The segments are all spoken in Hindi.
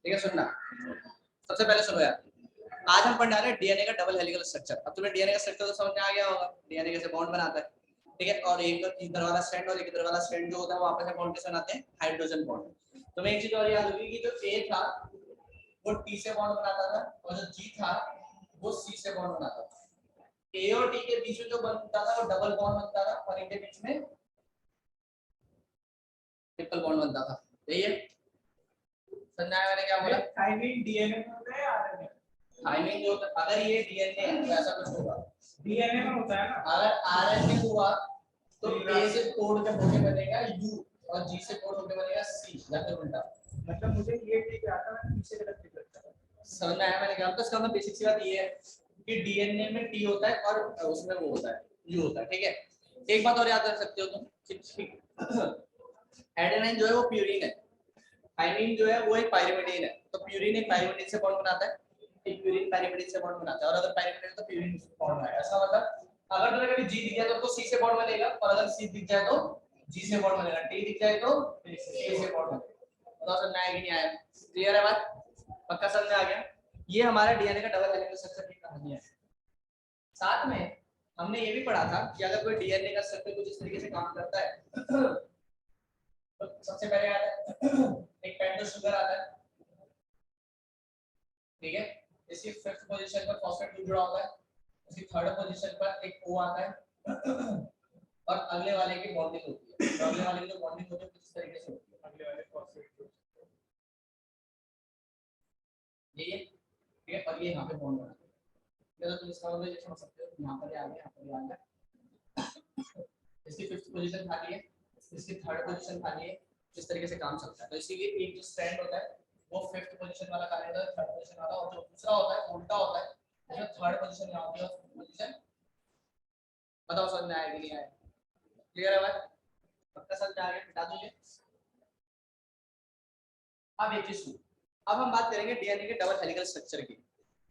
ठीक है, सुनना सबसे पहले सुनो यार, आज हम पढ़ने रहे हैं डीएनए का डबल हेलिकल स्ट्रक्चर। अब तुम्हें डीएनए का स्ट्रक्चर तो समझ में आ गया होगा, डीएनए कैसे बॉन्ड बनाता है, ठीक है। और एक इधर वाला स्ट्रैंड और एक इधर वाला स्ट्रैंड जो होता है वो आपस में बॉन्ड कैसे बनाते हैं, हाइड्रोजन बॉन्ड। तुम्हें एक चीज और याद होगी कि जो ए था वो टी से बॉन्ड बनाता था और जो जी था वो सी से बॉन्ड बनाता था। ए और टी के बीच में जो बनता था वो डबल बॉन्ड बनता था और इनके बीच में ट्रिपल बॉन्ड बनता था। यही है, समझा मैंने क्या बोला? थाइमिन डीएनए में होता है आरएनए? थाइमिन जो अगर ये डीएनए है तो ऐसा कुछ होगा, डीएनए में होता है ना। अगर आरएनए हुआ तो ए से कोड के होके बनेगा यू और जी से कोड होके बनेगा सी, या फिर उल्टा। मतलब मुझे ये ठीक आता है, पीछे गलत ठीक लगता है। समझ में आया मैंने क्या? तो इसका मतलब बेसिक सी बात ये है कि डीएनए में टी होता है और उसमें वो होता है यू होता है, ठीक है। एक बात और याद रख सकते हो तुम, एडेनाइन जो है वो प्यूरिन है, थाइमिन जो है वो एक पाइरिमिडीन है। तो प्यूरिन एक पाइरिमिडीन से बॉन्ड बनाता है, एक प्यूरिन पाइरिमिडीन से बॉन्ड बनाता है, और अगर पाइरिमिडीन तो प्यूरिन से बॉन्ड बनाएगा। ऐसा मतलब अगर तुम्हें कभी जी दिख जाए तो सी से बॉन्ड बनेगा, और अगर सी दिख जाए तो जी से बॉन्ड बनेगा, टी दिख जाए तो ए से बॉन्ड बनेगा। बताओ समझ में आया कि नहीं आया? क्लियर है बात? पक्का समझ में आ गया? ये हमारा डीएनए का डबल हेलिकल स्ट्रक्चर की कहानी है। साथ में हमने ये भी पढ़ा था कि अगर कोई डीएनए का स्ट्रक्चर कुछ इस तरीके से काम करता है तो सबसे पहले आता है एक पेंटोस शुगर आता है, ठीक है। इसकी फिफ्थ पोजीशन पर फॉस्फेट ग्रुप जुड़ा होता है, इसकी थर्ड पोजीशन पर एक O आता है और अगले वाले की बॉन्डिंग होती है। तो अगले वाले की जो बॉन्डिंग होती है किस तरीके से होती है, अगले वाले फॉस्फेट ग्रुप ये ठीक है, और ये यहाँ पे बॉन्ड बनाते हैं। तो तुम इसका मतलब ये समझ सकते हो यहाँ पर आ गया, यहाँ पर आ गया। इसकी फिफ्थ पोजीशन खाली है, इसकी थर्ड पोजीशन खाली है। इस तरीके से काम चलता है। तो इसीलिए एक जो स्ट्रैंड होता है वो फिफ्थ पोजीशन वाला कार्य करता है, थर्ड पोजीशन वाला, और जो दूसरा होता है उल्टा होता है, जो थर्ड पोजीशन यहाँ होती है और पोजीशन। बताओ समझ में आया कि नहीं आया? क्लियर है भाई? पक्का समझ में आ गया? बता दूंगे। अब एक चीज सुनो, अब हम बात करेंगे डीएनए के डबल हेलिकल स्ट्रक्चर की।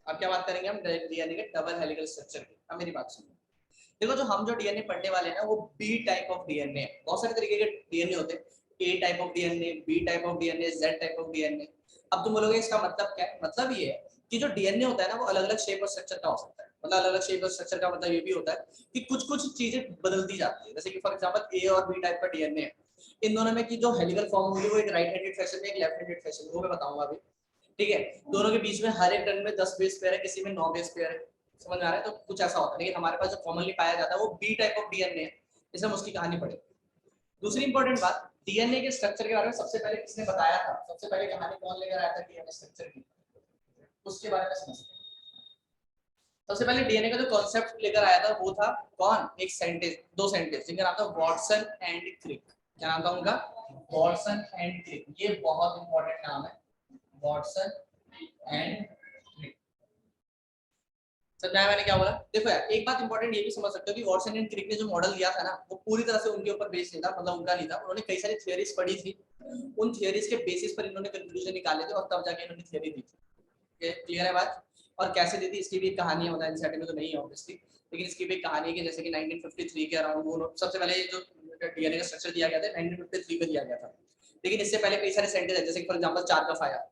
अब क्या बात करेंगे हम? डीएनए के डबल हेलिकल स्ट्रक्चर की। अब मेरी बात सुनो, देखो जो हम जो डीएनए पढ़ने वाले हैं ना वो बी टाइप ऑफ डीएनए है। बहुत सारे तरीके के डीएनए होते हैं, A type of DNA, B type of DNA, Z type of DNA. अब तुम बोलोगे इसका मतलब क्या है? मतलब ये है कि जो डीएनए होता है ना वो अलग अलग शेप और स्ट्रक्चर का हो सकता है। मतलब अलग अलग शेप और स्ट्रक्चर का मतलब ये भी होता है कि कुछ कुछ चीजें बदलती जाती है। जैसे कि फॉर एग्जांपल ए और बी टाइप का डीएनए है, इन दोनों में की जो हेलिकल फॉर्म होगी वो एक राइट हैंडेड फैशन में, एक लेफ्ट हैंडेड फैशन में, वो मैं बताऊंगा अभी, ठीक है। दोनों के बीच में हर एक रंग में 10 बेस पेयर है, किसी में 9 बेस पेयर है। समझ में आ रहा है? तो कुछ ऐसा होता है, लेकिन हमारे पास जो कॉमनली पाया जाता है वो बी टाइप ऑफ डीएनए है। इसे हम उसकी कहानी पढ़ेंगे। दूसरी इंपॉर्टेंट बात, डीएनए के स्ट्रक्चर के बारे में सबसे पहले किसने बताया था? सबसे पहले कहानी कौन लेकर आया था डीएनए स्ट्रक्चर की? उसके बारे में समझते हैं। सबसे पहले डीएनए का जो कॉन्सेप्ट लेकर आया था वो था कौन? एक साइंटिस्ट, दो साइंटिस्ट जिनका नाम था वॉटसन एंड क्रिक। क्या नाम था उनका? Watson and Crick. ये बहुत इंपॉर्टेंट नाम है, वॉटसन एंड क्रिक। समझाया मैंने क्या बोला? देखो यार, एक बात इंपॉर्टेंट ये भी समझ सकते हो कि वॉटसन एंड क्रिक ने जो मॉडल दिया था ना वो पूरी तरह से उनके ऊपर बेस्ड नहीं था, मतलब उनका नहीं था। उन्होंने कई सारी थियरीज पढ़ी थी, उन थियरीज के बेसिस पर इन्होंने कंक्लूजन निकाले थे और तब जाके इन्होंने थियरी दी थी। क्लियर है बात? और कैसे दी थी इसकी भी एक कहानी है, मतलब एनसीईआरटी में तो नहीं है ऑब्वियसली, लेकिन इसकी भी एक कहानी है कि जैसे कि 1953 के अराउंड वो सबसे पहले जो डीएनए का स्ट्रक्चर दिया गया था 1953 में दिया गया था। लेकिन इससे पहले कई सारे साइंटिस्ट जैसे कि फॉर एग्जांपल चार्गफ आया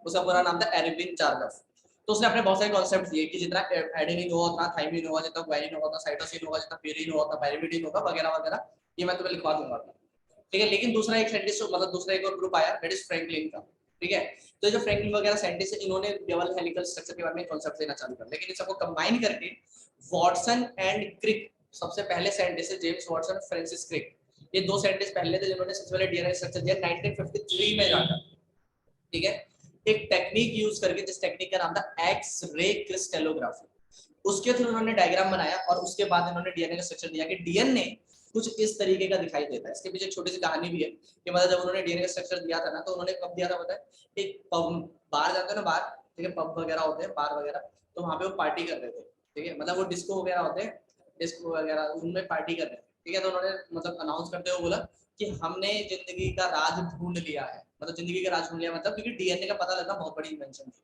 उसका पूरा नाम था एरविन चार्गफ। तो उसने अपने बहुत सारे कॉन्सेप्ट दिए कि जितना एडेनिन होगा उतना थाइमिन होगा, जितना ग्वानिन होगा उतना साइटोसिन होगा, जितना प्यूरिन होगा उतना पाइरिमिडीन होगा, वगैरह वगैरह। ये मैं तुम्हें लिखवा दूंगा, ठीक है। लेकिन दूसरा एक साइंटिस्ट, मतलब दूसरा एक और ग्रुप आया, दैट इज फ्रैंकलिन का, ठीक है। तो जो फ्रैंकलिन वगैरह साइंटिस्ट है इन्होंने डबल हेलिकल स्ट्रक्चर के बारे में कॉन्सेप्ट देना चालू कर, लेकिन इन सबको कंबाइन करके वॉटसन एंड क्रिक, सबसे पहले साइंटिस्ट है जेम्स वॉटसन, फ्रांसिस क्रिक, ये दो साइंटिस्ट पहले थे जिन्होंने सबसे पहले डीएनए स्ट्रक्चर दिया 1953 में जाकर, ठीक है। एक टेक्निक यूज करके, जिस टेक्निक का नाम था एक्स रे क्रिस्टलोग्राफी, उसके थ्रू उन्होंने डायग्राम बनाया और उसके बाद इन्होंने डीएनए का स्ट्रक्चर दिया कि डीएनए कुछ इस तरीके का दिखाई देता है। इसके पीछे एक छोटी सी कहानी भी है कि मतलब जब उन्होंने डीएनए का स्ट्रक्चर दिया था ना तो उन्होंने कब दिया था पता है? एक पब, बाहर जाते हैं ना बाहर, ठीक है, पब वगैरह होते हैं, बार वगैरह, तो वहां पे वो पार्टी कर रहे थे, ठीक है, मतलब वो डिस्को वगैरह होते हैं, डिस्को वगैरह उनमें पार्टी कर रहे थे, ठीक है। तो उन्होंने मतलब अनाउंस करते हुए बोला कि हमने जिंदगी का राज ढूंढ लिया है, मतलब जिंदगी का राज ढूंढ लिया, मतलब क्योंकि डीएनए का पता लगना बहुत बड़ी इन्वेंशन थी,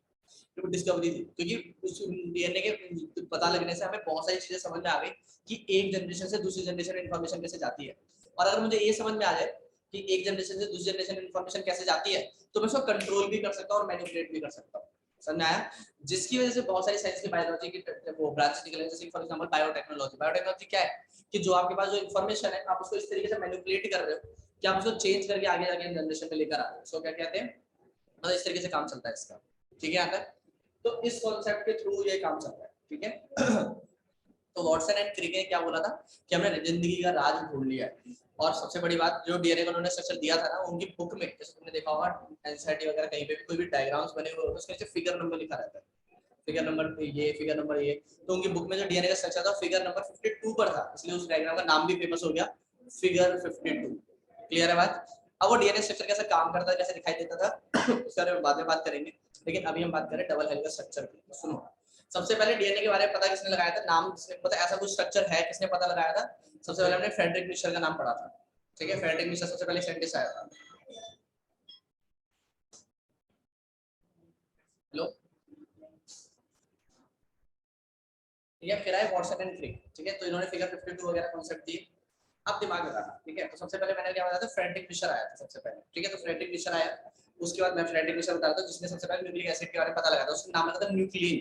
डिस्कवरी थी, क्योंकि उस डीएनए के पता लगने से हमें बहुत सारी चीजें समझ में आ गई कि एक जनरेशन से दूसरी जनरेशन में इंफॉर्मेशन कैसे जाती है। और अगर मुझे ये समझ में आ जाए कि एक जनरेशन से दूसरी जनरेशन में इंफॉर्मेशन कैसे जाती है, तो मैं उसको कंट्रोल भी कर सकता हूँ और मैनिपुलेट भी कर सकता हूँ। समझ में आया? जिसकी वजह से बहुत सारी साइंस की बायोलॉजी की वो ब्रांच निकले, जैसे फॉर एग्जांपल बायोटेक्नोलॉजी। बायोटेक्नोलॉजी क्या है कि जो आपके पास जो इन्फॉर्मेशन है आप उसको इस तरीके से मैनिपुलेट कर रहे हो कि आप उसको चेंज करके आगे जाके जनरेशन में लेकर आ रहे हो। उसको क्या कहते हैं, मतलब इस तरीके से काम चलता है इसका। ठीक है यहाँ तक? तो इस कॉन्सेप्ट के थ्रू ये काम चल रहा है। ठीक है। तो वॉटसन एंड क्रिक ने क्या बोला था कि हमने जिंदगी का राज ढूंढ लिया है। और सबसे बड़ी बात, जो डीएनए का उन्होंने स्ट्रक्चर दिया था ना, उनकी बुक में, जैसे तुमने देखा होगा एनसीईआरटी वगैरह कहीं पे भी कोई भी डायग्राम्स बने हुए होते हैं उसके नीचे फिगर नंबर लिखा रहता है, फिगर नंबर ये, फिगर नंबर ये। तो उनकी बुक में जो डीएनए का स्ट्रक्चर था फिगर नंबर 52 पर था, इसलिए उस डायग्राम का नाम भी फेमस हो गया, फिगर 52। क्लियर है बात? अब वो डीएनए स्ट्रक्चर कैसे काम करता है, कैसे दिखाई देता था उसके बारे में बाद में बात करेंगे, लेकिन अभी हम बात करें डबल हेलिकल स्ट्रक्चर की। तो सुनो, सबसे पहले डीएनए के बारे में पता किसने लगाया था, नाम किसने पता, ऐसा कुछ स्ट्रक्चर है किसने पता लगाया था? सबसे पहले हमने फ्रेडरिक मिशर का नाम पढ़ा था। ठीक है, फ्रेडरिक मिशर सबसे पहले साइंटिस्ट आया था। हेलो, ठीक है, फिर आए वॉटसन एंड क्रिक। ठीक है, तो इन्होंने फिगर 52 वगैरह कॉन्सेप्ट दिए। अब दिमाग लगाना। ठीक है, तो सबसे पहले मैंने क्या बताया था, फ्रेडरिक मिशर आया था सबसे पहले। ठीक है, तो फ्रेडरिक मिशर आया, उसके बाद मैं फ्रेडरिक मिशर बता रहा था जिसने सबसे पहले न्यूक्लिक एसिड के बारे में पता लगाया था, उसका नाम रखा था न्यूक्लिन।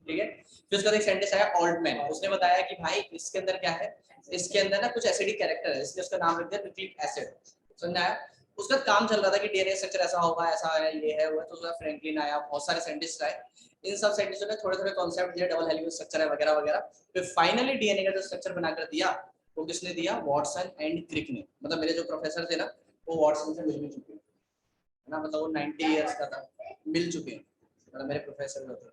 ठीक है, फिर उसका एक साइंटिस्ट आया ऑल्टमैन, उसने बताया कि भाई इसके अंदर क्या है, इसके अंदर ना कुछ एसिडिक कैरेक्टर है, इसलिए उसका नाम रख दिया न्यूक्लिक एसिड। समझ आया? उसका काम चल रहा था कि डीएनए स्ट्रक्चर ऐसा होगा, ऐसा है, ये है वो है, तो उसका फ्रैंकलिन आया, बहुत सारे साइंटिस्ट आए। इन सब साइंटिस्टों ने थोड़े थोड़े कॉन्सेप्ट दिए, डबल हेलिकल स्ट्रक्चर है वगैरह वगैरह। फिर फाइनली डीएनए का जो स्ट्रक्चर बनाकर दिया वो किसने दिया, वॉटसन एंड क्रिक ने। मतलब मेरे जो प्रोफेसर थे ना, वो वॉटसन से मिल भी चुके हैं, है ना, मतलब वो 90 इयर्स का था, मिल चुके हैं, मतलब मेरे प्रोफेसर जो थे।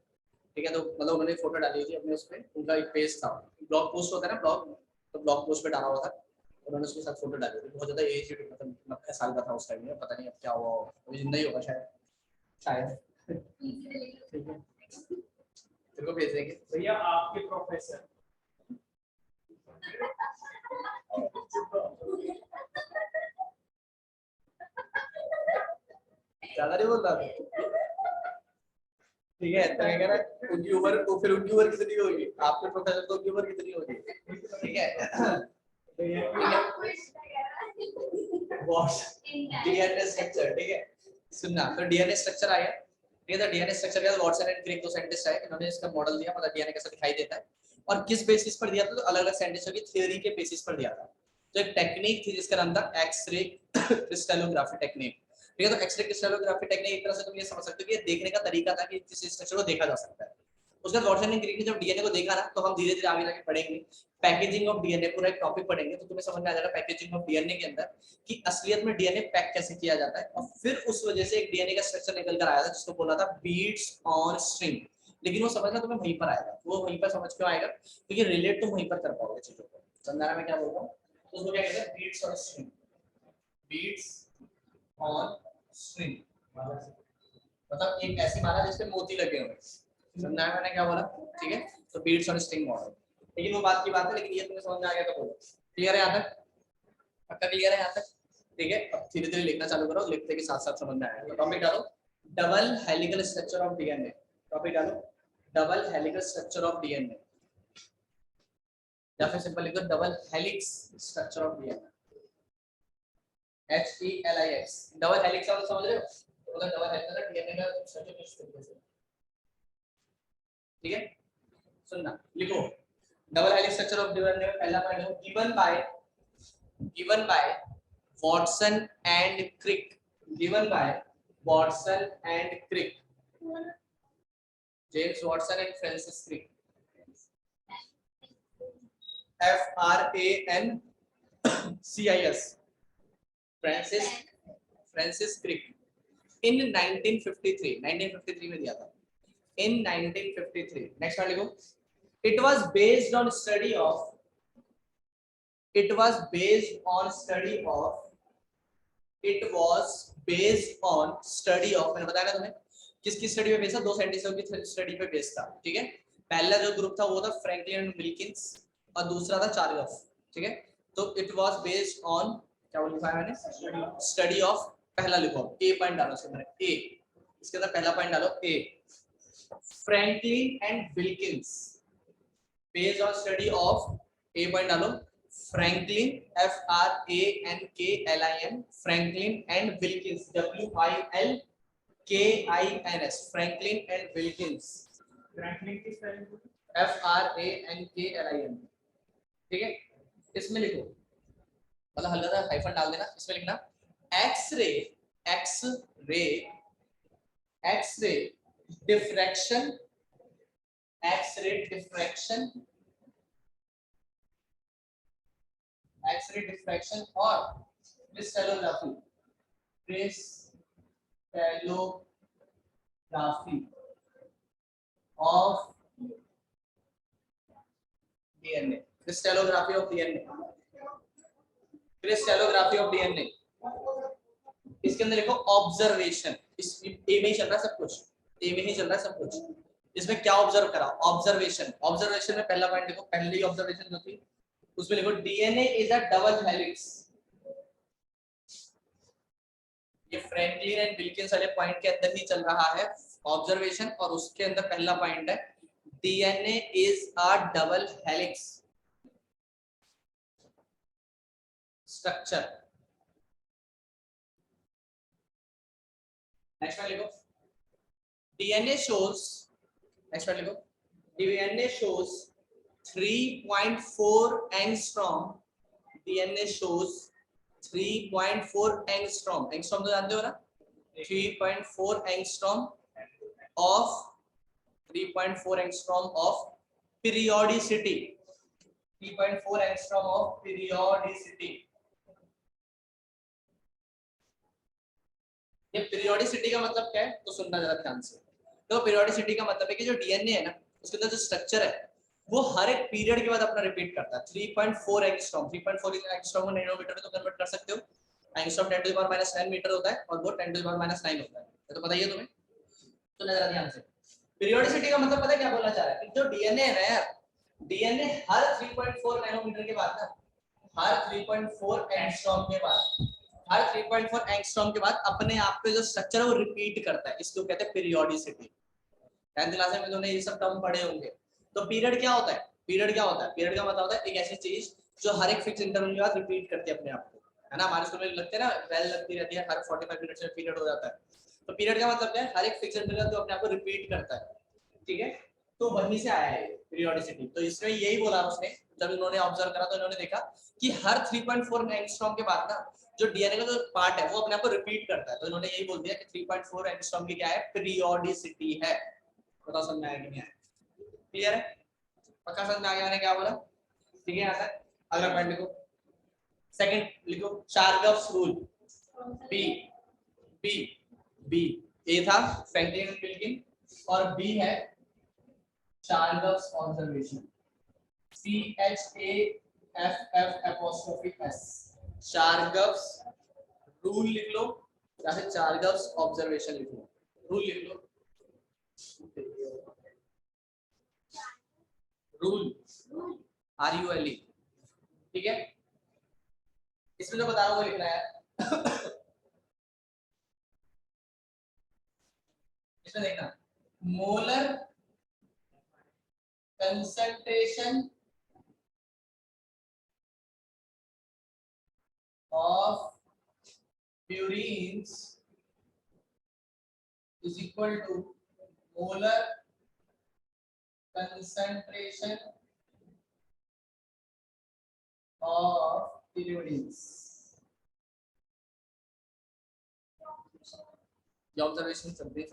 ठीक है, तो मतलब उन्होंने फोटो डाली थी अपने उस पे, उनका एक पेज था, ब्लॉग पोस्ट होता है ना, ब्लॉग, तो ब्लॉग पोस्ट पे डाला हुआ था, उन्होंने उसके साथ फोटो डाली थी। बहुत ज्यादा एज, मतलब 90 साल का था उस टाइम में, पता नहीं अब क्या हुआ, अभी जिंदा ही होगा शायद, शायद। ठीक है, तेरे को भेज देंगे भैया आपके प्रोफेसर ज्यादा नहीं बोल रहा था। ठीक है, तो क्या ना, उनकी उम्र तो फिर उनकी उम्र कितनी होगी, आपके प्रोफेसर को उनकी उम्र कितनी होगी? ठीक है, डीएनए स्ट्रक्चर। ठीक है, सुनना, तो डीएनए स्ट्रक्चर आया। ठीक है, तो डीएनए स्ट्रक्चर का वॉटसन एंड क्रिक दो साइंटिस्ट आए, इन्होंने इसका मॉडल दिया, मतलब डीएनए कैसा दिखाई देता है और किस बेसिस पर दिया था, तो अलग अलग साइंटिस्टों की थ्योरी के बेसिस पर दिया था। तो एक टेक्निक थी जिसका नाम था एक्सरे क्रिस्टलोग्राफी टेक्निक। ठीक है, तो एक्सरे क्रिस्टलोग्राफी टेक्निक एक तरह से तुम ये समझ सकते हो कि ये देखने का तरीका था कि किसी स्ट्रक्चर को देखा जा सकता है। उसके बाद वॉटसन एंड क्रिक ने जब डीएनए को देखा ना, तो हम धीरे धीरे आगे जाके पढ़ेंगे पैकेजिंग ऑफ डीएनए, पूरा एक टॉपिक पढ़ेंगे, तो तुम्हें समझ में आ जाएगा पैकेजिंग ऑफ डीएनए के अंदर कि असलियत में डीएनए पैक कैसे किया जाता है। और फिर उस वजह से एक डीएनए का स्ट्रक्चर निकल कर आया था जिसको बोला था बीट्स ऑन स्ट्रिंग। लेकिन वो समझना तुम्हें वहीं पर आएगा, वो वहीं पर समझ क्यों आएगा, क्योंकि रिलेट तुम वहीं पर कर पाओगे चीजों को। समझाना मैं क्या बोल रहा हूँ, तो उसको क्या कहते हैं, beads on string, beads on string, मतलब एक ऐसी माला जिसपे मोती लगे हुए। समझा मैंने क्या बोला? ठीक है, तो बीट्स ऑन स्ट्रिंग मॉडल, लेकिन वो बात की बात है, लेकिन ये तुम्हें समझ में आ गया तो बोलो। क्लियर है यहाँ तक? पक्का क्लियर है यहाँ तक? ठीक है, अब धीरे धीरे लिखना चालू करो, लिखते के साथ साथ समझ में आएगा। तो टॉपिक डालो, double helical structure of DNA. Topic डालो, double helical structure of DNA, या फिर सिंपल लिख दो double helix structure of DNA, HELIX। Double helix आप समझ रहे हो, तो मतलब डबल हेलिक्स का डीएनए का स्ट्रक्चर किस तरीके से। ठीक है, सुनना, लिखो double helix structure of DNA में पहला पॉइंट है given by Watson and Crick, given by Watson and Crick, James Watson and Francis Crick, FRANCIS, Francis Crick, in 1953 में दिया था, in 1953। नेक्स्ट वन लिखो, it was based on study of it was based on study of मैंने बताया ना तुम्हें किसकी स्टडी पे बेस्ड था, दो साइंटिस्टों की स्टडी पे बेस्ड था। ठीक है, पहला जो ग्रुप था वो था फ्रैंकलिन एंड विल्किंस और दूसरा था चार्ल्स। ठीक है, तो इट वाज बेस्ड ऑन, क्या लिखा है मैंने, स्टडी ऑफ, पहला लिखो ए पॉइंट डालो इसके अंदर, ए, इसके अंदर पहला पॉइंट डालो A, Franklin and Wilkins, based on study of, A point डालो, Franklin FRANKLIN, Franklin and Wilkins WILKINS, Franklin and Wilkins, Franklin की स्पेलिंग FRANKLIN। ठीक है, इसमें लिखो, मतलब हल्का सा हाइफन डाल देना, इसमें लिखना x-ray x-ray x-ray diffraction, x-ray diffraction, x-ray diffraction और crystallography, crystallography of DNA, crystallography of DNA, crystallography of DNA. इसके अंदर लिखो ऑब्जर्वेशन, इस ए में ही चल रहा है सब कुछ, ए में ही चल रहा है सब कुछ। इसमें क्या ऑब्जर्व करा? ऑब्जर्वेशन। ऑब्जर्वेशन में पहला पॉइंट देखो, पहली ऑब्जर्वेशन जो थी उसमें लिखो DNA is a double helix. ये फ्रैंकलिन एंड विल्किंस वाले पॉइंट के अंदर ही चल रहा है ऑब्जर्वेशन, और उसके अंदर पहला पॉइंट है DNA is a double helix structure. Next one लिखो डीएनए शोज, नेक्स्ट वन लिखो DNA shows 3.4 angstrom, DNA shows 3.4 angstrom, angstrom तो जानते हो ना, 3.4 angstrom of 3.4 angstrom of periodicity, 3.4 angstrom of periodicity. ये पीरियोडिसिटी का मतलब क्या है तो सुनना जरा ध्यान से। तो पीरियोडिसिटी का मतलब है कि जो डीएनए है ना उसके अंदर जो स्ट्रक्चर है वो हर एक पीरियड के बाद अपना रिपीट करता है। 3.4 एंगस्ट्रॉम, 3.4 एंगस्ट्रॉम को नैनोमीटर में तो कन्वर्ट कर सकते हो, angstrom 10 to the power -9 metre होता है और वो 10 टू द पावर -9 होता है, ये तो पता ही है तुम्हें। तो जरा ध्यान से, पीरियोडिसिटी का मतलब पता है क्या बोलना चाह रहा है कि जो डीएनए है ना यार, डीएनए हर 3.4 नैनोमीटर के बाद ना, हर 3.4 एंगस्ट्रॉम के बाद, हर 3.4 एंगस्ट्रॉम के बाद अपने आप पे जो स्ट्रक्चर है वो रिपीट करता है, इसको कहते हैं पीरियोडिसिटी। 10th क्लास में तुमने ये सब टर्म पढ़े होंगे। तो पीरियड क्या होता है? पीरियड क्या होता है? पीरियड का मतलब होता है एक ऐसी चीज जो हर एक फिक्स इंटरवल के बाद रिपीट करती है अपने आप को, है ना। हमारे स्कूल में लगते हैं ना, बेल लगती रहती है, हर 45 मिनट में पीरियड हो जाता है। तो पीरियड का मतलब क्या है? हर एक फिक्स इंटरवल जो अपने आप को रिपीट करता है, ठीक है। तो वहीं से आया है पीरियोडिसिटी। तो इसमें यही बोला उसने, जब इन्होंने ऑब्जर्व करा तो इन्होंने देखा कि हर 3.4 एंगस्ट्रॉम के बाद ना जो डीएनए का जो पार्ट है वो अपने आप को रिपीट करता है। तो इन्होंने यही बोल दिया कि 3.4 एंगस्ट्रॉम की क्या है? पीरियोडिसिटी है। बताओ समझ में आया कि नहीं आया? क्लियर है? पक्का समझ में आ गया मैंने क्या बोला? ठीक है। यहाँ तक अगला पॉइंट लिखो, सेकंड लिखो चार्गफ्स रूल। बी बी बी ए था फ्रैंकलिन एंड विल्किन और बी है चार्गफ्स ऑब्जर्वेशन, CHAFF''S, चार्गफ्स रूल लिख लो या फिर चार्गफ्स ऑब्जर्वेशन लिख लो। रूल लिख लो, रूल RULE, ठीक है। इसमें जो बता रहा हूं वो लिखना है। इसमें देखना molar concentration of purines is equal to molar concentration of pyridines। ये ऑब्जर्वेशन चल रही है,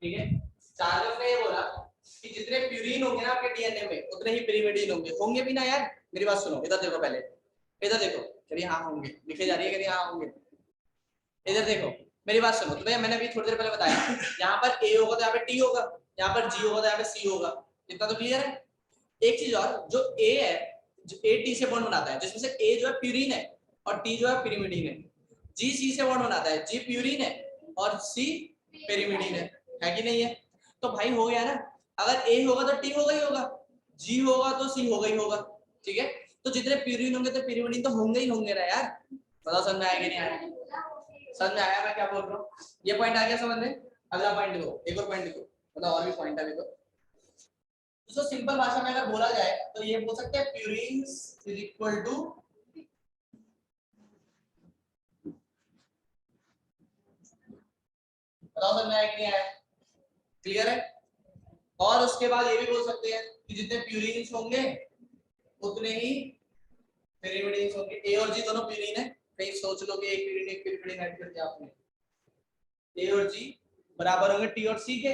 ठीक है। चार्ल्स ने ये बोला कि जितने प्यूरिन होंगे ना आपके डीएनए में उतने ही पिरिमिडीन होंगे। होंगे भी ना यार, मेरी बात सुनो, इधर देखो, पहले इधर देखो, करिए हाँ होंगे, लिखे जा रही है, करिए हाँ होंगे। इधर देखो, मेरी बात सुनो, तुम्हें मैंने अभी थोड़ी देर पहले बताया यहाँ पर ए होगा तो यहाँ पे टी होगा, यहाँ पर जी होगा तो यहाँ पे सी होगा, इतना तो क्लियर है। एक चीज और, जो ए है, जो ए टी से बॉन्ड बनाता है, जिसमें से ए जो है प्यूरिन है और टी जो है पिरिमिडीन है। जी सी से बॉन्ड बनाता है, जी प्यूरिन है और सी पिरिमिडीन है कि नहीं है? तो भाई हो गया ना, अगर ए होगा तो टी होगा ही होगा, जी होगा तो सी होगा ही होगा, ठीक है। तो जितने प्यूरिन होंगे तो पिरिमिडीन तो होंगे ही होंगे ना यार। बताओ समझ में आया कि नहीं आया? समझ में आया मैं क्या बोल रहा हूँ? ये पॉइंट आ गया समझ में? अगला पॉइंट लिखो, एक और पॉइंट लिखो, मतलब और भी पॉइंट है देखो। उसको सिंपल भाषा में अगर बोला जाए तो ये बोल सकते हैं प्यूरिन्स इज इक्वल टू बताओ समझ में आया कि नहीं आया? क्लियर है? और उसके बाद ये भी बोल सकते हैं कि जितने प्यूरिन्स होंगे उतने ही पिरिमिडिन्स होंगे। ए और जी दोनों प्यूरिन है, कहीं सोच लो कि एक पिरिमिडिन ऐड कर दिया आपने, ए और जी बराबर होंगे टी और सी के,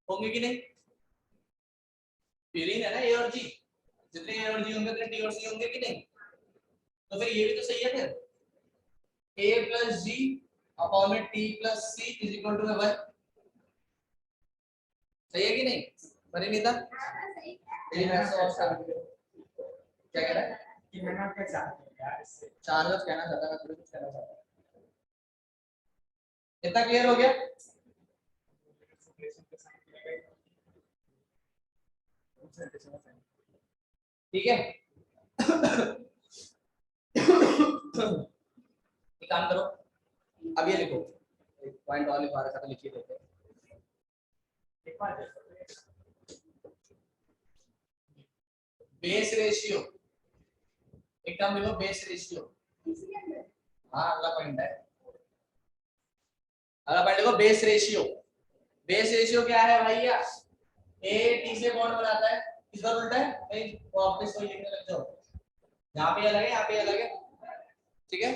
होंगे कि नहीं? प्यूरिन है ना ए और जी, जितने ए और जी होंगे उतने टी और सी होंगे कि नहीं? तो फिर ये भी तो सही है, फिर ए प्लस जी अपॉन में T plus C is equal to 1। सही है कि नहीं? परिणीता क्या कह रहा है? कि मैं ना क्या चाहती हूँ यार इससे चार लफ्ज कहना चाहता है, मैं थोड़ी कुछ कहना चाहता हूँ। इतना क्लियर हो गया? ठीक है। एक काम करो, अब ये लिखो, एक पॉइंट और लिखवा रखा था, लिखिए देते हैं। बेस रेशियो, एक टर्म लिखो बेस रेशियो। हाँ अगला पॉइंट है, अगला पॉइंट लिखो बेस रेशियो। बेस रेशियो क्या है भैया? ए टी से कौन बनाता है? इस बार उल्टा है नहीं, वापस वही लिखने लग जाओ, यहाँ पे अलग है यहाँ पे अलग है, ठीक है?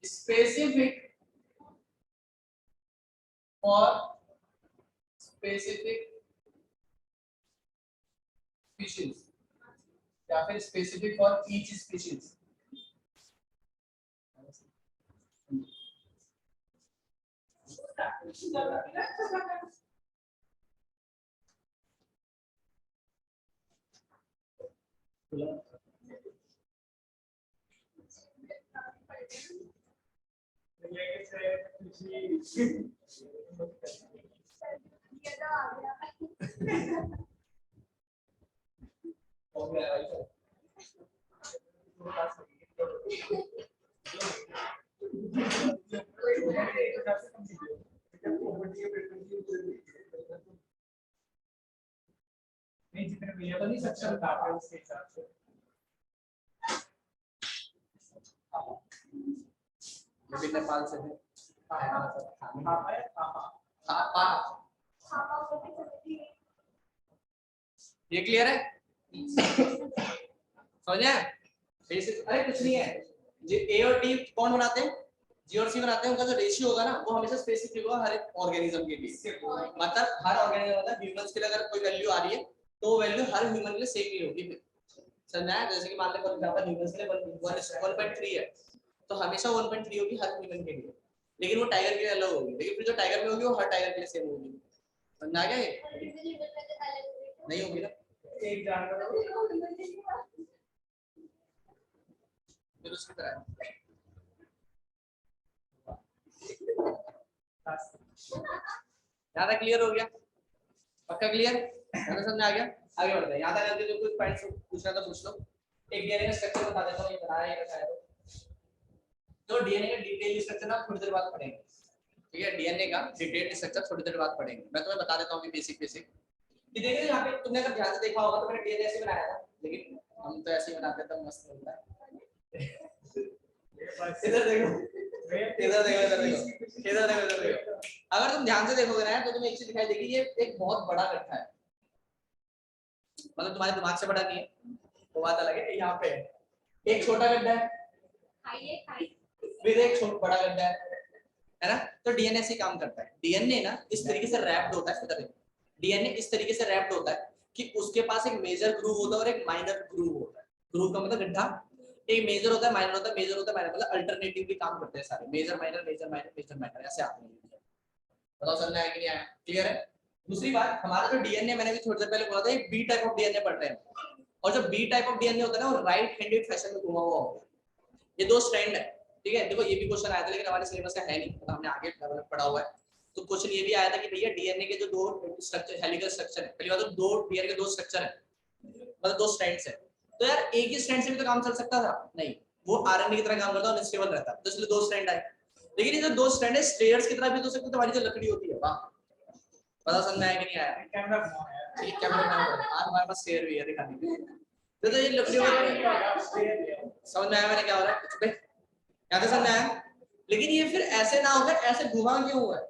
स्पेसिफिक फॉर स्पेसिफिक स्पीशीज या फिर स्पेसिफिक फॉर ईच स्पीशीज। नहीं जितने भैया तो नहीं सक्षम बताते हैं उसके हिसाब से नेपाल से है। ये क्लियर है? समझे? अरे कुछ नहीं है, जी ए और टी कौन बनाते हैं? जी और सी बनाते हैं। उनका जो रेशियो होगा ना वो हमेशा स्पेसिफिक होगा हर एक ऑर्गेनिज्म के लिए, मतलब हर ऑर्गेनिज्म होता है। ह्यूमंस के लिए अगर कोई वैल्यू आ रही है तो वो वैल्यू हर ह्यूमन के लिए सेम ही होगी। समझा है? जैसे कि मान लो फॉर एग्जांपल ह्यूमंस के लिए 1.3 है तो हमेशा 1.3 होगी हर ह्यूमन के लिए, लेकिन वो टाइगर के लिए अलग होगी, लेकिन फिर जो टाइगर में होगी वो हर टाइगर के लिए सेम होगी। समझ आ गया? नहीं होगी ना, एक जानवर फिर उसकी तरह ज्यादा क्लियर हो गया? पक्का क्लियर? ज्यादा समझ आ गया? आगे बढ़ते हैं। यहाँ तक जो कुछ पॉइंट्स पूछना तो पूछ लो। एक डीएनए का स्ट्रक्चर बता देता हूँ, ये बनाया है बताया तो डीएनए का डिटेल स्ट्रक्चर ना थोड़ी देर बाद पढ़ेंगे, ठीक है? डीएनए का डिटेल स्ट्रक्चर थोड़ी देर बाद पढ़ेंगे। मैं तुम्हें बता देता हूँ बेसिक बेसिक। ये देखिए यहाँ पे तुमने अगर ध्यान से देखा होगा तो मैंने डीएनए ऐसे बनाया था, लेकिन हम तो ऐसे ही बनाते थे, मस्त होता है। इधर देखो, इधर देखो, इधर देखो, इधर देखो, इधर देखो। अगर तुम ध्यान से देखोगे ना तो तुम्हें एक चीज दिखाई देगी, ये एक बहुत बड़ा गड्ढा है, मतलब तुम्हारे दिमाग से बड़ा नहीं है, वो बात अलग है। यहाँ पे एक छोटा गड्ढा है, फिर एक छोटा बड़ा गड्ढा है ना? तो डीएनए से काम करता है। डीएनए ना इस तरीके से रैप्ड होता है, इधर डीएनए इस तरीके से रैप्ड होता है कि उसके पास एक मेजर ग्रूव होता है और एक माइनर ग्रूव होता है। ग्रूव का मतलब गड्ढा, एक मेजर होता है, माइनर होता है, मेजर होता है, माइनर, मतलब अल्टरनेटिवली काम करते हैं सारे, major minor major minor major minor ऐसे आते हैं। बताओ समझ में आया कि नहीं आया? क्लियर है? दूसरी बात, हमारा जो डीएनए, मैंने भी थोड़ी देर पहले बोला था, एक बी टाइप ऑफ डीएनए पढ़ रहे हैं, और जो बी टाइप ऑफ डीएनए होता है ना वो राइट हैंडेड फैशन में घुमा हुआ होगा। ये दो स्ट्रैंड है, ठीक है? देखो ये भी क्वेश्चन आया था लेकिन हमारे सिलेबस का है नहीं, मतलब हमने आगे डेवलप पढ़ा हुआ है। तो क्वेश्चन ये भी आया था कि भैया डीएनए के जो दो स्ट्रक्चर, हेलिकल स्ट्रक्चर है, पहली बात तो दो डीएनए के दो स्ट्रक्चर है, मतलब दो स्ट्रैंड्स है, तो यार एक ही स्ट्रैंड से भी तो काम चल सकता था, नहीं, वो आरएनए की तरह काम करता है, अनस्टेबल रहता है, तो इसलिए दो स्ट्रैंड आए। लेकिन ये जो दो स्ट्रैंड है स्टेयर्स की तरह भी तो सकते, तुम्हारी जो लकड़ी होती है, वाह, पता समझ में आया कि नहीं आया? कैमरा घुमाओ यार। ठीक, कैमरा बनाओ। आज हमारे पास स्टेयर भी है दिखाने के लिए। तो ये लफड़ी हो रही है, समझ में आया मैंने क्या हो रहा है? कुछ पे क्या समझ में आया? लेकिन ये फिर ऐसे ना होकर ऐसे घुमा क्यों हुआ है?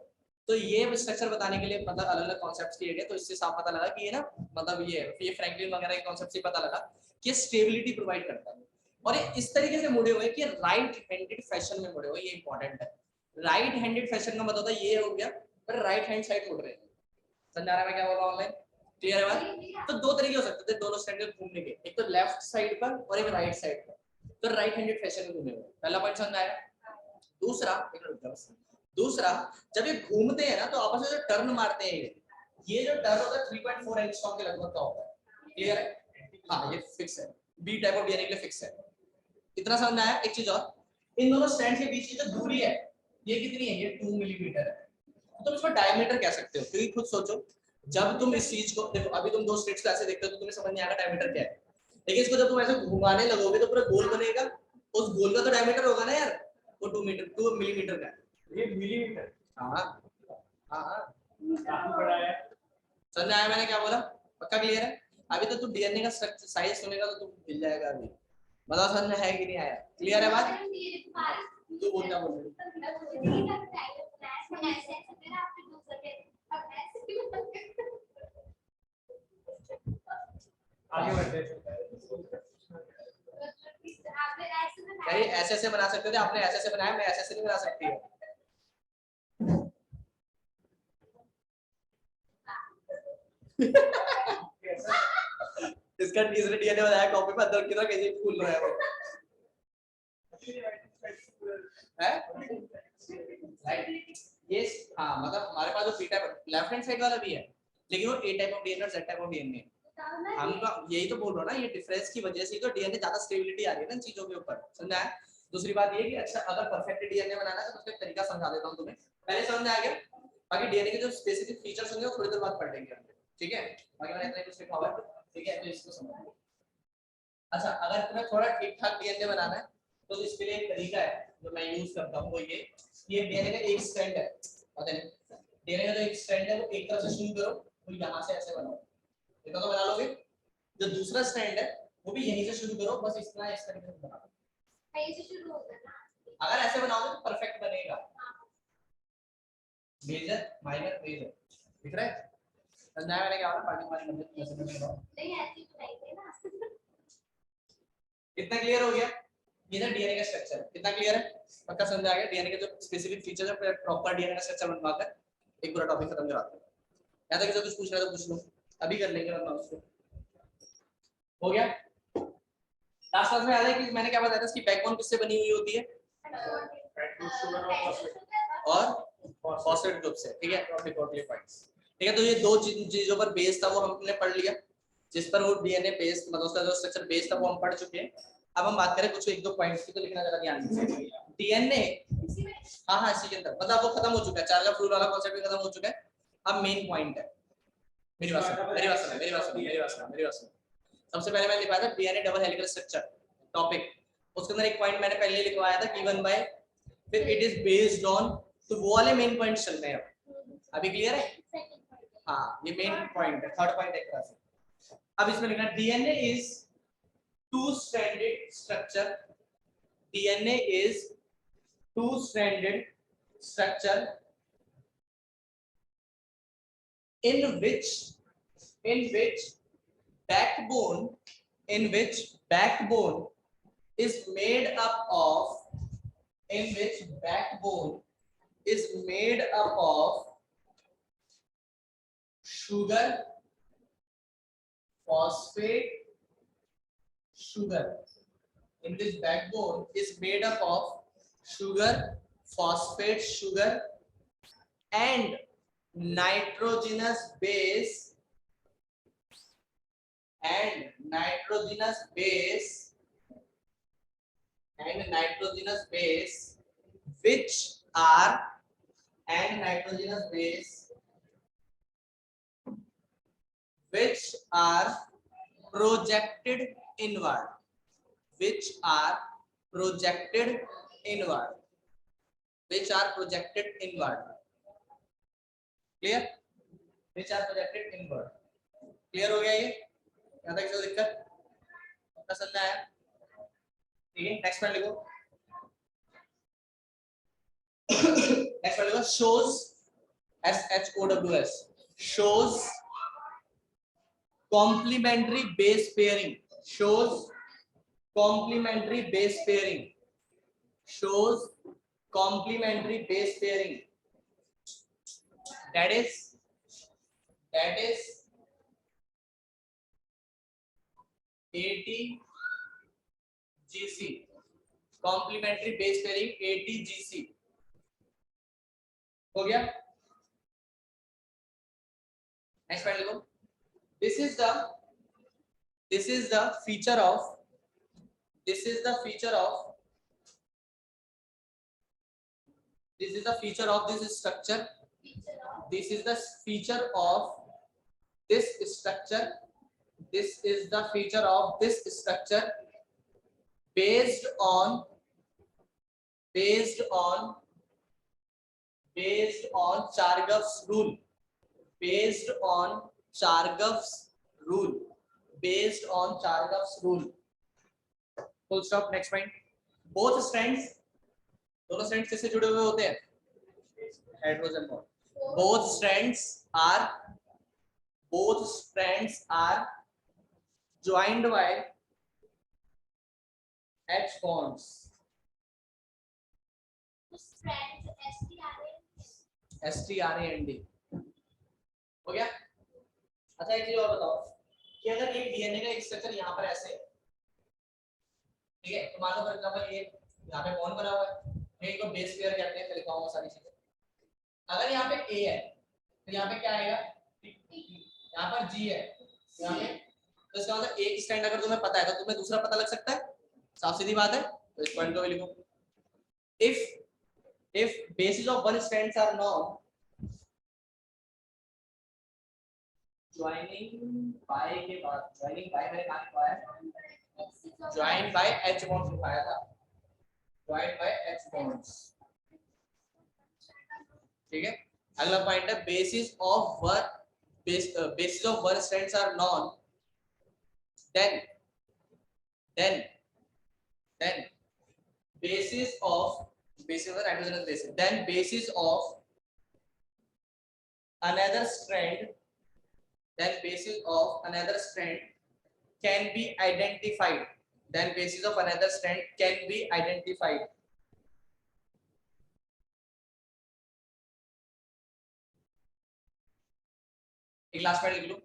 तो ये स्ट्रक्चर बताने के लिए मतलब अलग अलग कॉन्सेप्ट्स किए गए, तो इससे साफ पता लगा कि ये ना मतलब ये फ्रैंकलिन वगैरह के कॉन्सेप्ट से पता लगा कि स्टेबिलिटी प्रोवाइड करता है। और ये इस तरीके से मुड़े हुए कि राइट हैंडेड फैशन में मुड़े हुए, ये इंपॉर्टेंट है। राइट हैंडेड फैशन का मतलब होता है ये हो गया, पर राइट हैंड साइड मुड़ रहे हैं। समझ आ रहा है मैं क्या बोल रहा हूँ? ऑनलाइन क्लियर है बात? तो दो तरीके हो सकते थे दोनों स्टैंड के घूमने के, एक तो लेफ्ट साइड पर और एक राइट साइड पर। तो राइट हैंडेड फैशन में घूमे हुए, पहला पॉइंट समझ आया। दूसरा जब ये घूमते हैं ना तो आपस में जो टर्न मारते हैं, ये जो टर्न होता है 3.4 एंगस्ट्रॉम के लगभग का होता है। क्लियर है? हाँ, ये फिक्स है, बी टाइप ऑफ डीएनए के लिए फिक्स है। इतना समझ में आया? एक चीज और, इन दोनों स्ट्रैंड के बीच की जो दूरी है ये कितनी है? ये 2 मिलीमीटर है। तो तुम इसको डायमीटर कह सकते हो, क्योंकि खुद सोचो, जब तुम इस चीज को देखो, अभी तुम दो स्ट्रिप्स को ऐसे देखते हो तो तुम्हें समझ नहीं आएगा डायमीटर क्या है, लेकिन इसको जब तुम ऐसे घुमाने लगोगे तो पूरा गोल बनेगा, उस गोल का तो डायमीटर होगा ना यार, वो 2 मिलीमीटर का है। ये मिलीमीटर। हाँ हाँ, काफी बड़ा है। समझ में आया मैंने क्या बोला? पक्का क्लियर है? अभी तो तू डीएनए का साइज सुनेगा तो तू मिल जाएगा अभी। मतलब समझ में है कि नहीं आया? क्लियर है बात? तू बोल क्या बोल रही है? आगे बढ़ते हैं। अरे ऐसे ऐसे बना सकते थे, आपने ऐसे ऐसे बनाया, मैं ऐसे ऐसे नहीं बना सकती है। इसका तीसरे डीएनए बनाया कॉपी पर, अंदर की तरह कैसे फूल रहा है वो है राइट? ये हाँ, मतलब हमारे पास जो P type left hand side वाला भी है, लेकिन वो ए टाइप ऑफ डीएनए और जेड टाइप ऑफ डीएनए। हम यही तो बोल रहा हूँ ना, ये डिफरेंस की वजह से तो डीएनए ज्यादा स्टेबिलिटी आ रही है ना इन चीजों के ऊपर। समझा है? दूसरी बात ये कि अच्छा अगर परफेक्ट डीएनए बनाना है तो उसका तरीका समझा देता हूँ तुम्हें, पहले समझ में आ गया? बाकी डीएनए के जो स्पेसिफिक फीचर्स होंगे वो थोड़ी देर बाद पढ़ लेंगे हम, ठीक है? बाकी मैंने इतना ही कुछ लिखा हुआ है, ठीक है? तो इसको समझो। अच्छा, अगर तुम्हें थोड़ा ठीक ठाक डीएनए बनाना है तो इसके लिए एक तरीका है जो मैं यूज करता हूँ, वो ये डीएनए का एक स्ट्रैंड है, पता है? डीएनए का जो एक स्ट्रैंड है वो एक तरफ से शुरू करो, तो यहाँ से ऐसे बनाओ, इतना तो बना लोगे। जो दूसरा स्ट्रैंड है वो भी यहीं से शुरू करो, बस इतना इस तरीके से बनाओ। ऐसे शुरू होगा ना, अगर ऐसे बनाओगे तो परफेक्ट बनेगा। मेजर माइनर मेजर, दिख रहा है? समझा मैंने क्या बोला? बाकी हमारी मदद कैसे बनेगा नहीं, ऐसे बनाइए ना। कितना क्लियर हो गया? ये ना डीएनए का स्ट्रक्चर है, कितना क्लियर है? पक्का समझ आ गया? डीएनए के जो स्पेसिफिक फीचर्स है, प्रॉपर डीएनए का स्ट्रक्चर बनवाकर एक पूरा टॉपिक खत्म कराते हैं। या तो किसी कुछ पूछ रहा है तो पूछ लो, अभी कर लेंगे वरना उसको। हो गया? लास्ट क्लास में याद है कि मैंने क्या बताया था, इसकी बैकबोन किससे बनी हुई होती है? और फॉस्फेट ग्रुप से, ठीक है? ठीक है, तो ये दो चीजों पर बेस था वो हमने पढ़ लिया, जिस पर वो डीएनए बेस मतलब उसका जो स्ट्रक्चर बेस था वो हम पढ़ चुके हैं। अब हम बात करें कुछ एक दो पॉइंट्स की, तो लिखना जरा ध्यान से। डीएनए हाँ इसी के अंदर मतलब वो खत्म हो चुका है, चार का फ्लूर वाला कॉन्सेप्ट भी खत्म हो चुका है। अब मेन पॉइंट है, मेरी बात सुनो। सबसे पहले मैंने लिखा था DNA double helical structure topic, उसके अंदर एक पॉइंट मैंने पहले लिखवाया था गिवन बाय, फिर इट इज बेस्ड ऑन, तो वो वाले मेन पॉइंट्स चल रहे हैं अभी। क्लियर है? हाँ, ये मेन पॉइंट है, थर्ड पॉइंट एक तरह से। अब इसमें लिखना DNA is two stranded structure, DNA is two stranded structure in which backbone is made up of sugar, phosphate, sugar. In this backbone is made up of sugar, phosphate, sugar and nitrogenous base which are projected inward, clear? which are projected inward. Clear हो गया ये? यहाँ तक जो दिक्कत पता चल रहा है? ठीक है, नेक्स्ट पॉइंट लिखो. नेक्स्ट पॉइंट लिखो, shows SHOWS shows complementary base pairing, shows complementary base pairing, shows complementary base pairing, that is ATGC, complementary base pairing ATGC. हो गया? नेक्स्ट पॉइंट लिखो, this is the feature of this is the feature of this structure, this is the feature of this structure, this is the feature of this structure based on Chargaff's rule, based on Chargaff's rule, based on Chargaff's rule. Full stop. Next point. Both strands, दोनों strands किससे जुड़े हुए होते हैं? Hydrogen bond. Both strands are joined by H bonds. STRAND. हो गया? अच्छा एक चीज और बताओ कि अगर एक डीएनए का एक स्ट्रक्चर यहाँ पर ऐसे, ठीक है, तो मान लो फॉर एग्जांपल ये यहाँ पे बॉन्ड बना हुआ है, एक को बेस पेयर कहते हैं, लिखा हुआ सारी चीजें. अगर यहाँ पे A है तो यहाँ पे क्या आएगा? यहाँ पर G है, यहाँ पे, तो इसका मतलब एक स्टैंड अगर तुम्हें पता है तो तुम्हें दूसरा पता लग सकता है. साफ सीधी बात है. तो इस पॉइंट को भी लिखो. If bases of one strands are known, joining by के बाद joining by मैंने कहा लिखा है, joined by H bonds लिखाया था, joined by H bonds. ठीक है. अगला पॉइंट है bases of one strands are known, then basis of nitrogenous basis, then basis of another strand can be identified, then basis of another strand can be identified. एक लास्ट पॉइंट लिख लो.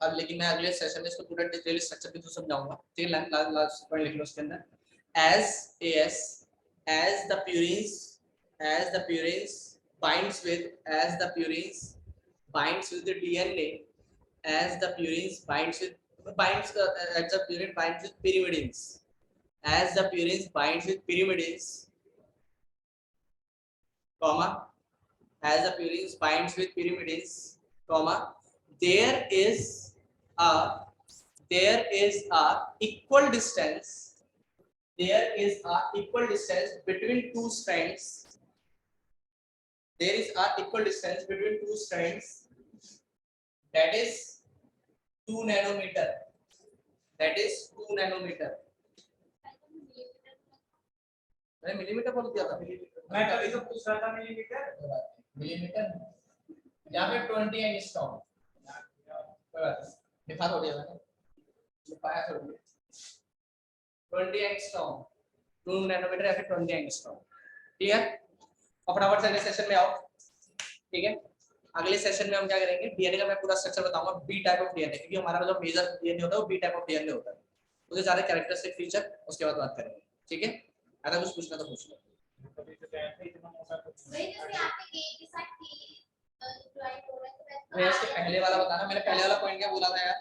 अब लेकिन मैं अगले सेशन में इसको पूरा डिटेल स्ट्रक्चर भी तो समझाऊंगा. ठीक है, लास्ट पॉइंट लिख लो उसके अंदर. as the purines binds with the DNA, as the purines binds with pyrimidines, as the purines binds with pyrimidines, comma, as the purines binds with pyrimidines, comma, there is a equal distance between two strands. There is a equal distance between two strands, that is 2 nanometer. That is 2 nanometer. मैंने मिलीमीटर बोल दिया था. मैं कभी तो पूछ रहा था मिलीमीटर. यहाँ पे 20 एंगस्ट्रॉम लिखा थोड़ी है मैंने, लिखाया थोड़ी है. 20 एंगस्ट्रॉम, 2 नैनोमीटर या फिर 20 एंगस्ट्रॉम. क्लियर? और फटाफट से अगले सेशन में आओ. ठीक है, अगले सेशन में हम क्या करेंगे, डीएनए का मैं पूरा स्ट्रक्चर बताऊंगा, बी टाइप ऑफ डीएनए, क्योंकि हमारा जो मेजर डीएनए होता है वो बी टाइप ऑफ डीएनए होता है. उसके सारे कैरेक्टरिस्टिक फीचर उसके बाद बात करेंगे. ठीक है, अगर कुछ पूछना तो पूछ लो. इसके पहले वाला बताना. मैंने पहले वाला पॉइंट क्या बोला था यार?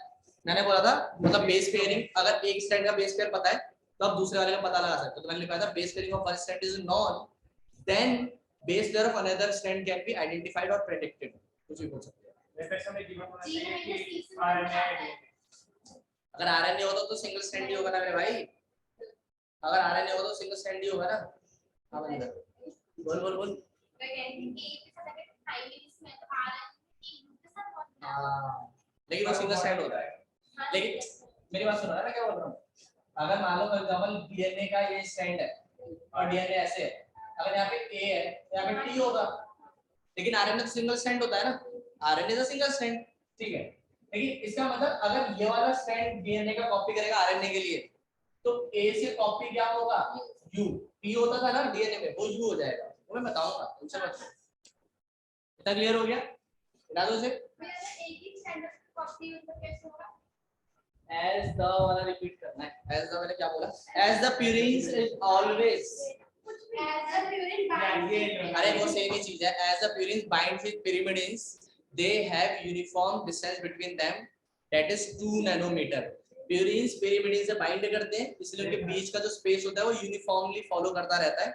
मैंने बोला था मतलब बेस पेयरिंग, अगर एक स्ट्रैंड का बेस पेयर पता है तो आप दूसरे वाले का पता लगा सकते हो. तो मैंने लिखा था base pairing of one strand is known, then base pair of another strand can be identified और प्रेडिक्टेड. कुछ भी बोल सकते हैं. अगर आरएनए होता तो सिंगल स्ट्रैंड ही होगा ना मेरे भाई. अगर आरएनए होता तो सिंगल स्ट्रैंड ही होगा ना. हां बंदा बोल. लेकिन वो सिंगल स्ट्रैंड होता है। लेकिन मेरी बात सुनो ना, मैं क्या बोल रहा हूँ, अगर मान लो फॉर एग्जांपल डीएनए का ये स्ट्रैंड है और डीएनए ऐसे है, अगर यहाँ पे ए है यहाँ पे टी होगा, लेकिन आरएनए तो सिंगल स्ट्रैंड होता है ना, आरएनए तो सिंगल स्ट्रैंड, ठीक है। लेकिन इसका मतलब अगर ये वाला स्ट्रैंड डीएनए का कॉपी करेगा आरएनए के लिए, तो ए से कॉपी क्या होगा, यू, पी होता था ना डीएनए में, वो यू हो जाएगा, वो मैं बताऊंगा, टेंशन मत लो। इतना क्लियर हो गया, बता दो उसे। एक ही स्टैंडर्ड कॉपी मतलब कैसे होगा? as the वाला रिपीट करना है, as the मैंने क्या बोला, as the purines is always, As a purine binds. अरे वो सेम ही चीज है, as the purines binds with pyrimidines they have uniform distance between them that is 2 nanometer. Purines pyrimidines से बाइंड करते हैं, इसलिए उनके बीच का जो स्पेस होता है वो यूनिफॉर्मली फॉलो करता रहता है,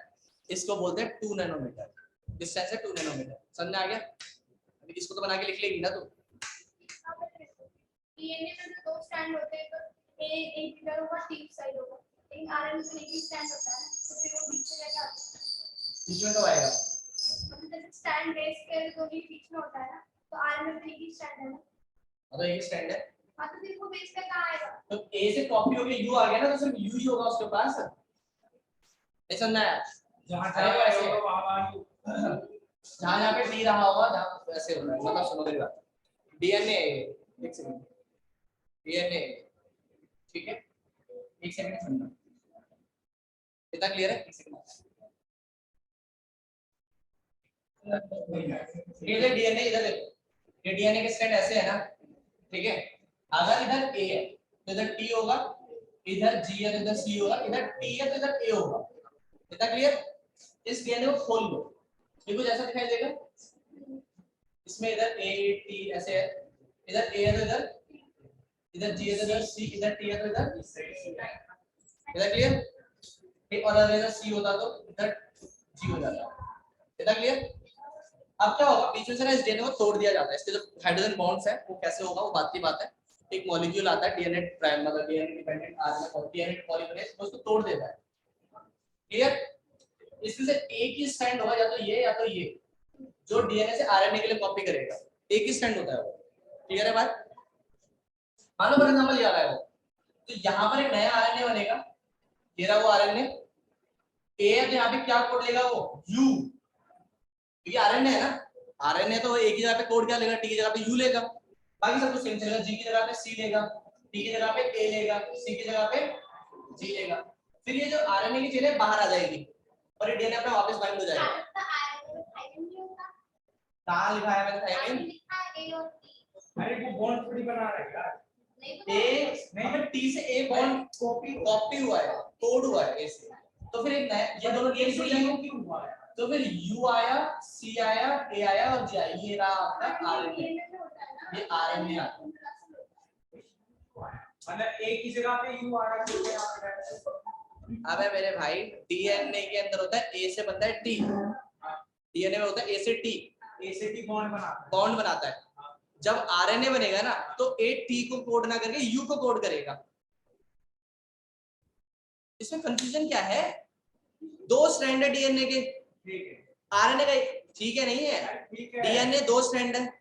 इसको बोलते हैं 2 नैनोमीटर, डिस्टेंस है 2 नैनोमीटर। समझ में आ गया? अभी इसको तो बना के लिख लेगी ना तू। डीएनए में जो दो स्टैंड होते हैं, तो ए एक इधर होगा, टी साइड होगा, लेकिन आरएनए में एक ही स्टैंड होता है ना, तो फिर वो बीच में कैसे आता है? बीच में कब आएगा? मतलब जैसे स्टैंड बेस के दो ही बीच में होता है ना, तो आरएनए में एक ही स्टैंड है ना, तो एक स्टैंड है, हाँ, तो फिर वो बेस पे कहाँ आएगा? तो ए से कॉपी होके यू आ गया ना, तो सिर्फ यू ही होगा उसके पास, ऐसा ना है जहाँ अरे ऐसे होगा वहाँ यू, जहाँ जहाँ पे डी रहा होगा जहाँ वैसे होगा, मतलब सुनो मेरी बात, डीएनए एक सेकंड, डीएनए ठीक है, एक सेकंड सुनना, इतना क्लियर है? एक सेकंड, ये डीएनए इधर देखो, ये डीएनए के स्ट्रैंड ऐसे है ना, ठीक है, अगर इधर ए है तो इधर टी होगा, इधर जी है तो इधर सी होगा, इधर टी है तो इधर ए होगा, इतना क्लियर? इस डीएनए को खोल लो, ये कुछ ऐसा दिखाई देगा, इसमें इधर ए टी ऐसे है, इधर ए है तो इधर जी है तो इधर सी, इधर टी है तो इधर क्लियर? और अगर इधर सी होता तो इधर जी हो जाता, इतना क्लियर? अब क्या होगा, बीच में से ना इस डीएनए को तोड़ दिया जाता है, इसके जो हाइड्रोजन बॉन्ड्स है वो कैसे होगा वो बात की बात है, एक मॉलिक्यूल आता है डीएनए प्राइम मतलब डीएनए डिपेंडेंट आरएनए और डीएनए पॉलीमरेज उसको तोड़ देता है, क्लियर? इसमें से एक ही स्ट्रैंड होगा, या तो ये जो डीएनए से आरएनए के लिए कॉपी करेगा, एक ही स्ट्रैंड होता है वो, क्लियर है बात? मान लो फॉर एग्जांपल ये आ रहा है वो, तो यहाँ पर एक नया आरएनए बनेगा, ये रहा वो आरएनए, ए है तो यहाँ पे क्या कोड लेगा वो, यू, क्योंकि आरएनए है ना, आरएनए तो एक ही जगह पे कोड क्या लेगा, टी की जगह पे यू लेगा, बाकी सब कुछ सेम चलेगा, जी की जगह पे सी लेगा, टी की जगह पे ए लेगा, सी की जगह पे जी लेगा, फिर ये जो आरएनए की चेन है बाहर आ जाएगी और ये डीएनए अपना वापस बाइंड हो जाएगा। कहां लिखा है मैंने थाइमिन? अरे वो बॉन्ड थोड़ी बना रहा है यार, ए नहीं, टी से ए बॉन्ड कॉपी हुआ है, कोड हुआ है ए से, तो फिर एक नया ये दोनों डीएनए जुड़ जाएंगे, क्यों हुआ है? तो फिर यू आया, सी आया, ए आया और जी आया, ये रहा आपका आरएनए, ये आरएनए आता है। मतलब एक ही जगह पे यू आ रहा है, यहाँ पे अबे मेरे भाई डीएनए के अंदर होता है ए से बनता है टी, डीएनए में होता है ए से टी, ए से टी बॉन्ड बनाता है, जब आरएनए बनेगा ना तो ए टी को कोड ना करके यू को कोड करेगा। इसमें कंफ्यूजन क्या है, दो स्ट्रैंड है डीएनए के, ठीक है, आरएनए का ठीक है नहीं है, ठीक है, डीएनए दो स्ट्रैंड है,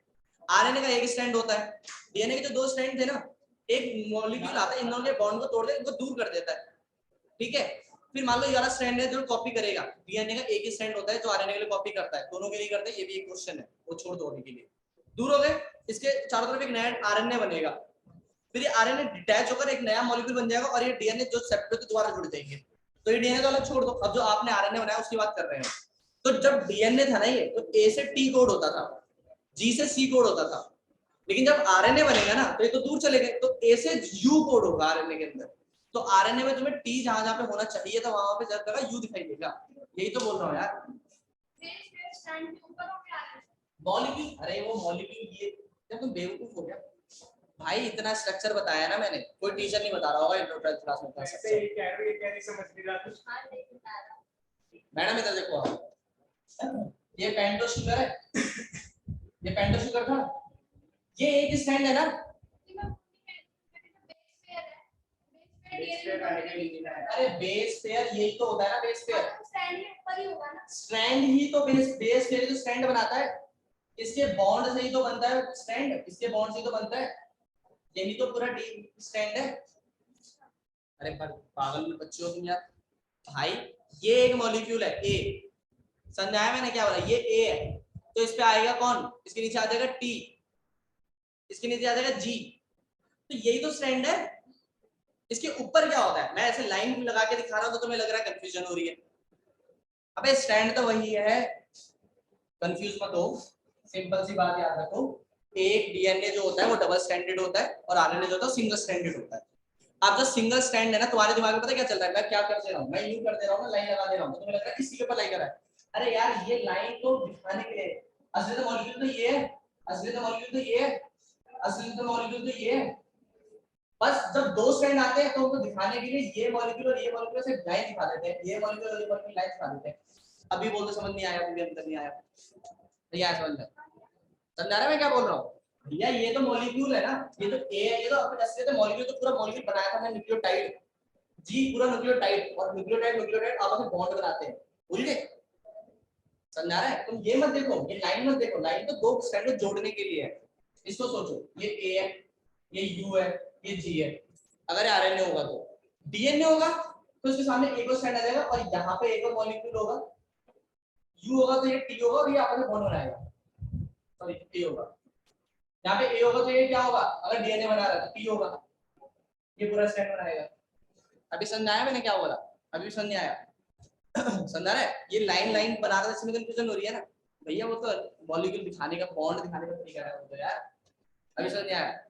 आरएनए का एक स्ट्रैंड होता है, डीएनए के जो दो स्ट्रैंड थे ना, एक मॉलिक्यूल आता है इन दोनों के बॉन्ड को तोड़ दे, इनको दूर कर देता है, ठीक है, फिर मान लो ये वाला स्ट्रैंड है जो कॉपी करेगा, डीएनए का एक ही स्ट्रैंड होता है जो आरएनए के लिए कॉपी करता है, दोनों के लिए करता है, ये भी एक क्वेश्चन है, वो छोड़ दो अभी के लिए, दूर हो गए, इसके चारों तरफ एक नया आरएनए बनेगा, फिर ये आरएनए डिटैच होकर एक नया मॉलिक्यूल बन जाएगा और ये डीएनए जो सेपरेट तो दोबारा जुड़ जाएंगे, तो ये डीएनए तो अलग छोड़ दो, अब जो आपने आरएनए बनाया उसकी बात कर रहे हैं, तो जब डीएनए था ना ये, तो ए से टी कोड होता था, जी से सी कोड होता था, लेकिन जब आरएनए बनेगा ना तो ये तो दूर चले गए, तो ए से यू कोड होगा आरएनए के अंदर, तो आरएनए में तुम्हें टी जहां जहां पे होना चाहिए था वहां पे जगह यू दिखाई देगा, यही तो बोल रहा हूँ यार। मॉलिक्यूल, अरे वो मॉलिक्यूल ये, जब तुम बेवकूफ हो गया भाई, इतना स्ट्रक्चर बताया ना मैंने, कोई टीचर नहीं बता रहा होगा इंट्रोडक्शन क्लास में इतना ऐसे ही स्ट्रक्चर। क्या नहीं समझ नहीं रहा कुछ। मैडम इधर देखो आप, ये पेंटो शुगर है, ये पेंटो शुगर था, ये एक स्टैंड है ना, अरे बेस पेयर यही तो होता है ना, बेस पेयर स्ट्रैंड ही तो बेस पेयर जो स्ट्रैंड बनाता है, इसके बॉन्ड से ही तो बनता है स्ट्रैंड, इसके बॉन्ड से ही तो बनता है, यही तो पूरा स्ट्रैंड है। अरे पर पागल बच्चे हो तुम यार। भाई ये एक मॉलिक्यूल है ए, समझाया मैंने क्या बोला, ये ए है, तो इस पे आएगा कौन, इसके नीचे आ जाएगा टी, इसके नीचे आ जाएगा जी, तो यही तो स्ट्रैंड है। इसके ऊपर क्या होता है, मैं ऐसे लाइन लगा के दिखा रहा हूं तो तुम्हें लग रहा है कंफ्यूजन हो रही है। अबे स्ट्रैंड तो वही है, कंफ्यूज मत हो, सिंपल सी बात याद रखो, एक डीएनए जो होता है वो डबल स्ट्रैंडेड होता है और आरएनए जो होता है सिंगल स्ट्रैंडेड होता है। अब जो सिंगल स्ट्रैंड है ना, तुम्हारे दिमाग में पता क्या चल रहा है, मैं क्या कर दे रहा हूँ, मैं यूं कर दे रहा हूँ ना, लाइन लगा दे रहा हूँ, तो तुम्हें लग रहा है किसी के ऊपर लाइन करा है। अरे यार ये लाइन तो दिखाने के लिए, असली तो मॉलिक्यूल तो ये है, असली तो मॉलिक्यूल तो ये है, असली तो मॉलिक्यूल तो ये है। बस जब दो स्ट्रैंड आते हैं तो उनको दिखाने के लिए ये मॉलिक्यूल और ये मॉलिक्यूल सिर्फ लाइन दिखा देते हैं, ये मॉलिक्यूल और ये मॉलिक्यूल लाइन दिखा देते हैं। अभी बोलते समझ नहीं आया, अभी अंदर नहीं आया, नहीं आया समझ में, समझ आ रहा है मैं क्या बोल रहा हूँ भैया। ये तो मॉलिक्यूल है ना, ये तो ए है, ये तो अपने असली तो मॉलिक्यूल, तो पूरा मॉलिक्यूल बनाया था मैंने न्यूक्लियोटाइड, जी पूरा न्यूक्लियोटाइड, और न्यूक्लियोटाइड न्यूक्लियोटाइड आपस में बॉन्ड बनाते हैं, भूल गए, समझ आ रहा है। तुम ये मत देखो, ये लाइन मत देखो, लाइन तो दो स्ट्रैंड को जोड़ने के लिए है, इसको सोचो, ये ए है, ये यू है, ये जी है। अगर आरएनए होगा तो डीएनए होगा तो इसके सामने एक और स्ट्रैंड आ जाएगा और यहाँ पे एक और मॉलिक्यूल होगा, यू होगा तो ये टी होगा और ये आपस में बॉन्ड बनाएगा, सॉरी ए होगा, यहाँ पे ए होगा तो ये क्या होगा, अगर डीएनए बना रहा है तो पी होगा, ये पूरा स्ट्रैंड बनाएगा। अभी समझ आया मैंने क्या बोला, अभी समझ नहीं आया समझ आ रहा है। ये लाइन लाइन बना रहा है, इसमें कंफ्यूजन हो रही है ना भैया, वो तो मॉलिक्यूल दिखाने का, बॉन्ड दिखाने का तरीका है वो तो यार, अभी समझ नहीं आया।